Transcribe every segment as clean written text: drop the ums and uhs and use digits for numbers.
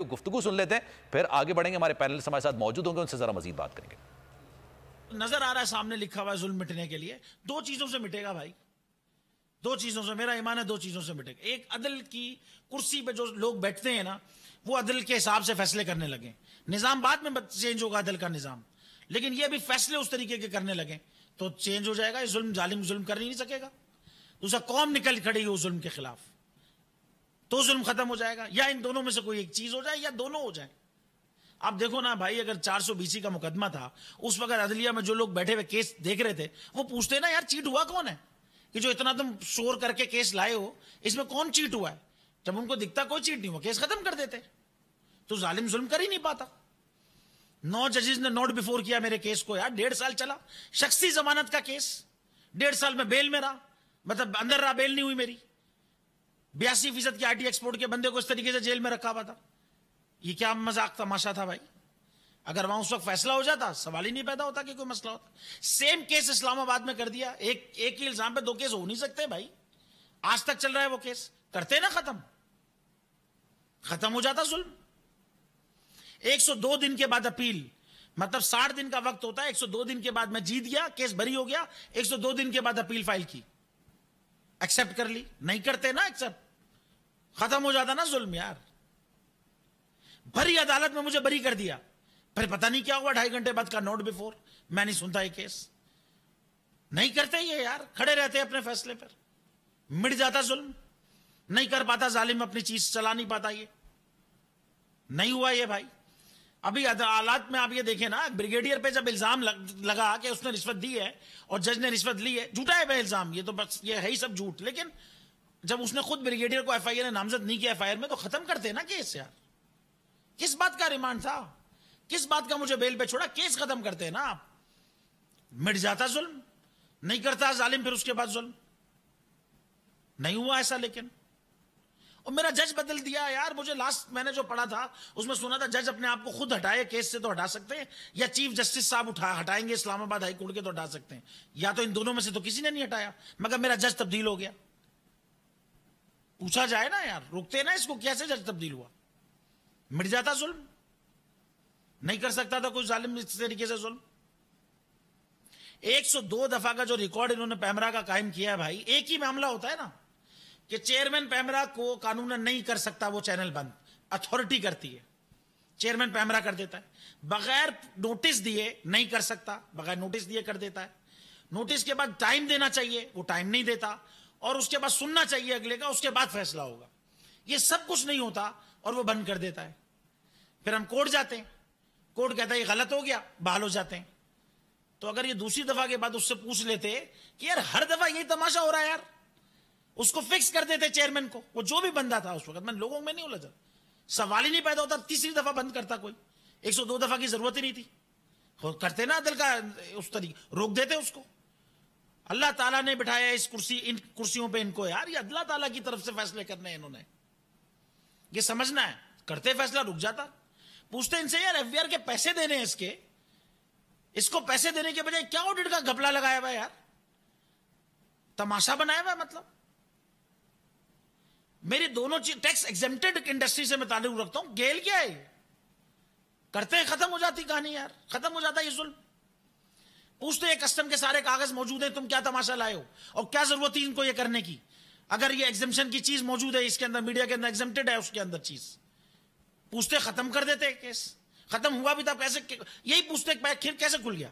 کوئی گفتگو سن لیتے ہیں، پھر آگے بڑھیں گے. ہمارے پینلسٹ ہمارے ساتھ موجود ہوں گے، ان سے ذرا مزید بات کریں گے. نظر آ رہا ہے سامنے لکھا ہوا ہے ظلم مٹنے کے لیے. دو چیزوں سے مٹے گا بھائی، دو چیزوں سے، میرا ایمان ہے دو چیزوں سے مٹے گا. ایک، عدل کی کرسی پہ جو لوگ بیٹھتے ہیں نا، وہ عدل کے حساب سے فیصلے کرنے لگیں. نظام بعد میں چینج ہوگا عدل کا نظام، لیکن یہ بھی فیصلے اس طریقے کے کرنے لگیں تو چینج ہو جائے گا. یہ ظلم، ظالم ظلم کر نہیں سکے گا. دوسرا، قوم نکل کھڑی ہو ظلم کے خلاف تو ظلم ختم ہو جائے گا. یا ان دونوں میں سے کوئی ایک چیز ہو جائے یا دونوں ہو جائیں. آپ دیکھو نا بھائی، اگر 420 کا مقدمہ تھا، اس وقت عدلیہ میں جو لوگ بیٹھے ہوئے کیس دیکھ رہے تھے وہ پوچھتے نا، یار چیٹ ہوا کون ہے کہ جو اتنا تم شور کر کے کیس لائے ہو، اس میں کون چیٹ ہوا ہے؟ جب ان کو دکھتا کوئی چیٹ نہیں ہوا، کیس ختم کر دیتے. تو ظالم ظلم کر ہی نہیں پاتا. 9 ججز نے نوٹ بیفور کیا میرے کیس کو یار، 1.5 سال چلا. شخصی ضمانت کا کیس، 1.5 سال میں بیل میں رہا، مطلب اندر رہا، بیل نہیں ہوئی میری. 82% کی آئی ٹی ایکسپورٹ کے بندے کو اس طریقے سے جیل میں رکھا ہوا تھا. یہ کیا مذاق تماشا تھا بھائی؟ اگر وہاں اس وقت فیصلہ ہو جاتا، سوال ہی نہیں پیدا ہوتا کہ کوئی مسئلہ ہوتا. سیم کیس اسلام آباد میں کر دیا. ایک ہی الزام پہ 2 کیس ہو نہیں سکتے بھائی. آج تک چل رہا ہے وہ کیس، کرتے نا ختم ہو جاتا ظلم. 102 دن کے بعد اپیل، مطلب 60 دن کا وقت ہوتا ہے. 102 دن کے بعد میں جیت گیا، کیس بری ہو گیا. 102 دن کے بعد اپیل فائل کی، ایکسپٹ کر لی. نہیں کرتے نا ایکسپٹ، ختم ہو جاتا نا ظلم یار. بھری عدالت میں مجھے بری کر دیا، پھر پتہ نہیں کیا ہوا، 2.5 گھنٹے بعد کا نوٹ بیفور. میں نہیں سنتا یہ کیس. نہیں کرتے یہ یار، کھڑے رہتے اپنے فیصلے پر. مٹ جاتا ظلم، نہیں کر پاتا ظالم، اپنی چیز چلا نہیں پاتا. یہ نہیں ہوا یہ بھائی. ابھی عدالت میں آپ یہ دیکھیں نا، بریگیڈیئر پہ جب الزام لگا کہ اس نے رشوت دی ہے اور جج نے رشوت لی ہے، جھوٹا ہے بھائی الزام، یہ تو بس یہ ہے ہی سب جھوٹ. لیکن جب اس نے خود بریگیڈیئر کو ایف آئی آر نے نامزد نہیں کیا ایف آئی آر میں، تو ختم کرتے نا کیس یار. کس بات کا ریمانڈ تھا، کس بات کا مجھے بیل پہ چھوڑا، کیس ختم کرتے نا آپ. مٹ جاتا ظلم. نہیں کرتا ظالم پھر اس کے بعد ظلم. نہیں ہوا ایسا. لیکن اور میرا جج بدل دیا یار. مجھے لاسٹ میں نے جو پڑھا تھا اس میں سنا تھا جج اپنے آپ کو خود ہٹائے کیس سے تو ہٹا سکتے ہیں، یا چیف جسٹس صاحب ہٹائیں گے اسلام آباد ہائی کورٹ کے تو ہٹا سکتے ہیں، یا تو ان دونوں میں سے تو کسی نے نہیں ہٹایا. مگر میرا جج تبدیل ہو گیا. پوچھا جائے نا یار، روکتے نا اس کو، کیسے جج تبدیل ہوا؟ مٹ جاتا ظلم. نہیں کر سکتا تھا کوئی ظالم اس طریقے سے ظلم. 102 دفعہ کا جو ریکارڈ انہوں نے پیمرا کا قائم کیا ہے بھائی. ایک ہی معاملہ ہوتا ہے نا کہ چیئرمین پیمرا کو قانون نہیں کر سکتا، وہ چینل بند، اتھارٹی کرتی ہے. چیئرمین پیمرا کر دیتا ہے، بغیر نوٹس دیے نہیں کر سکتا، بغیر نوٹس دیے کر دیتا ہے. نوٹس کے بعد ٹائم دینا چاہیے، وہ ٹائم نہیں دیتا، اور اس کے بعد سننا چاہیے اگلے کا، اس کے بعد فیصلہ ہوگا. یہ سب کچھ نہیں ہوتا اور وہ بند کر دیتا ہے. پھر ہم کورٹ جاتے ہیں، کورٹ کہتا ہے یہ غلط ہو گیا، بحال ہو جاتے ہیں. تو اگر یہ دوسری دفعہ کے بعد اس سے پوچھ لیتے کہ یار ہر دفعہ یہی تماشا ہو رہا ہے یار، اس کو فکس کر دیتے چیئرمین کو، وہ جو بھی بندہ تھا اس وقت. میں لوگوں میں نہیں الجھا، سوال ہی نہیں پیدا ہوتا. تیسری دفعہ بند کرتا کوئی، 102 دفعہ کی ضرورت ہی نہیں تھی. کرتے نا عدل کا اس طریقے، روک دیتے اس کو. اللہ تعالیٰ نے بٹھایا اس کرسی، ان کرسیوں پہ ان کو یار، یہ اللہ تعالیٰ کی طرف سے فیصلے کرنے ہیں انہوں نے. یہ سمجھنا ہے. کرتے فیصلہ، رک جاتا. پوچھتے ان سے یار ایف بی آر کے پیسے دینے ہیں، اس کو پیسے دینے کے بجائے کیا آڈٹ کا گھپلا لگایا ہوا ہے یار، تماشا بنایا ہوا ہے. مطلب میری دونوں چیز ٹیکس ایگزمپٹڈ انڈسٹری سے میں تعلق رکھتا ہوں. گیل کیا ہے، کرتے ختم ہو جاتی کہانی یار، ختم ہو جاتا یہ ظلم. پوچھتے ہیں کسٹم کے سارے کاغذ موجود ہیں، تم کیا تماشا لائے ہو اور کیا ضرورت تھی ان کو یہ کرنے کی؟ اگر یہ ایگزمپشن کی چیز موجود ہے اس کے اندر، میڈیا کے اندر ایگزمپٹڈ ہے اس کے اندر چیز، پوچھتے ختم کر دیتے کیس. ختم ہوا بھی تھا کیسے، یہی پوچھتے پھر کیسے کھل گیا؟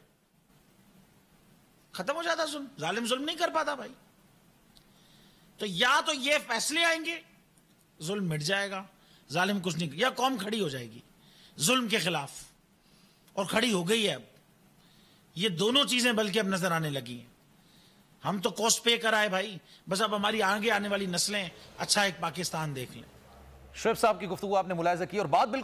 ختم ہو جاتا ظلم. ظالم ظلم نہیں کر پاتا بھائی. تو یا تو یہ فیصلے آئیں گے، ظلم مٹ جائے گا، ظالم کچھ نہیں، یا قوم کھڑی ہو جائے گی ظلم کے خلاف، اور کھڑی ہو گئی ہے اب. یہ دونوں چیزیں بلکہ اب نظر آنے لگی ہیں. ہم تو کوسٹ پے کرائے بھائی، بس اب ہماری آگے آنے والی نسلیں اچھا ایک پاکستان دیکھ لیں. شعیب صاحب کی گفتگو آپ نے ملاحظہ کی، اور بات بالکل